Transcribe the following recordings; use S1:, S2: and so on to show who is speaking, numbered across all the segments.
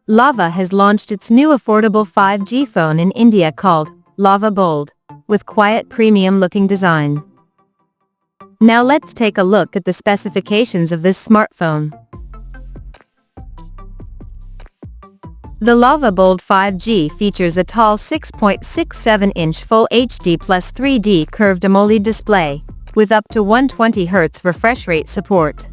S1: Lava has launched its new affordable 5G phone in India called Lava Bold, with quiet premium-looking design. Now let's take a look at the specifications of this smartphone. The Lava Bold 5G features a tall 6.67-inch Full HD plus 3D curved AMOLED display, with up to 120Hz refresh rate support.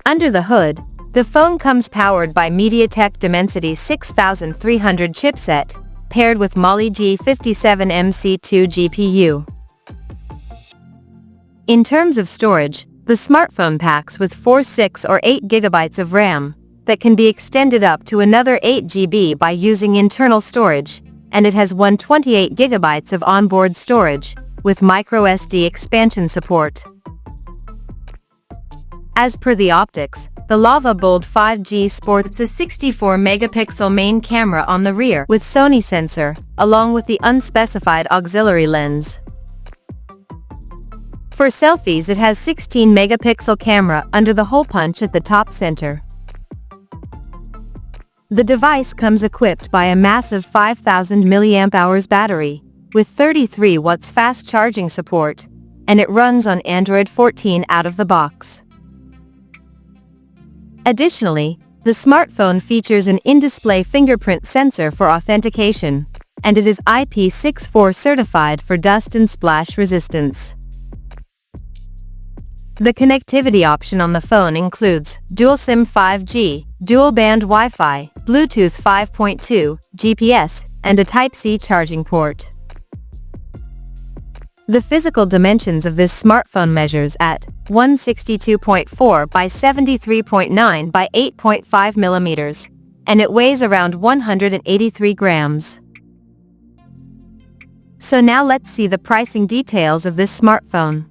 S1: Under the hood, the phone comes powered by MediaTek Dimensity 6300 chipset, paired with Mali G57MC2 GPU. In terms of storage, the smartphone packs with 4, 6 or 8 GB of RAM, that can be extended up to another 8 GB by using internal storage, and it has 128 GB of onboard storage, with microSD expansion support. As per the optics, the Lava Bold 5G sports a 64-megapixel main camera on the rear with Sony sensor, along with the unspecified auxiliary lens. For selfies, it has 16-megapixel camera under the hole punch at the top center. The device comes equipped by a massive 5000 mAh battery, with 33 watts fast charging support, and it runs on Android 14 out of the box. Additionally, the smartphone features an in-display fingerprint sensor for authentication, and it is IP64 certified for dust and splash resistance. The connectivity option on the phone includes dual SIM 5G, dual-band Wi-Fi, Bluetooth 5.2, GPS, and a Type-C charging port. The physical dimensions of this smartphone measures at 162.4 by 73.9 by 8.5 mm, and it weighs around 183 grams. So now let's see the pricing details of this smartphone.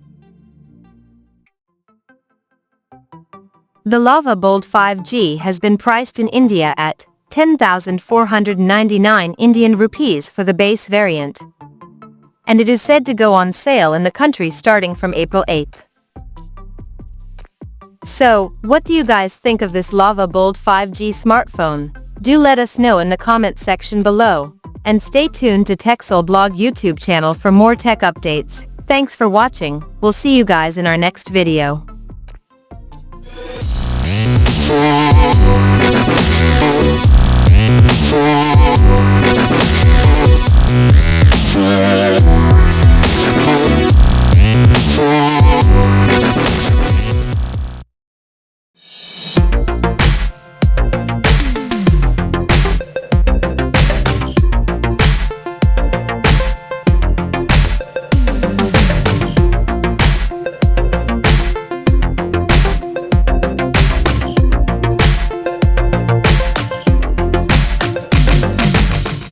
S1: The Lava Bold 5G has been priced in India at 10,499 Indian rupees for the base variant, and it is said to go on sale in the country starting from April 8th. So, what do you guys think of this Lava Bold 5G smartphone? Do let us know in the comment section below, and stay tuned to TechSole Blog YouTube channel for more tech updates. Thanks for watching, we'll see you guys in our next video.
S2: Yeah.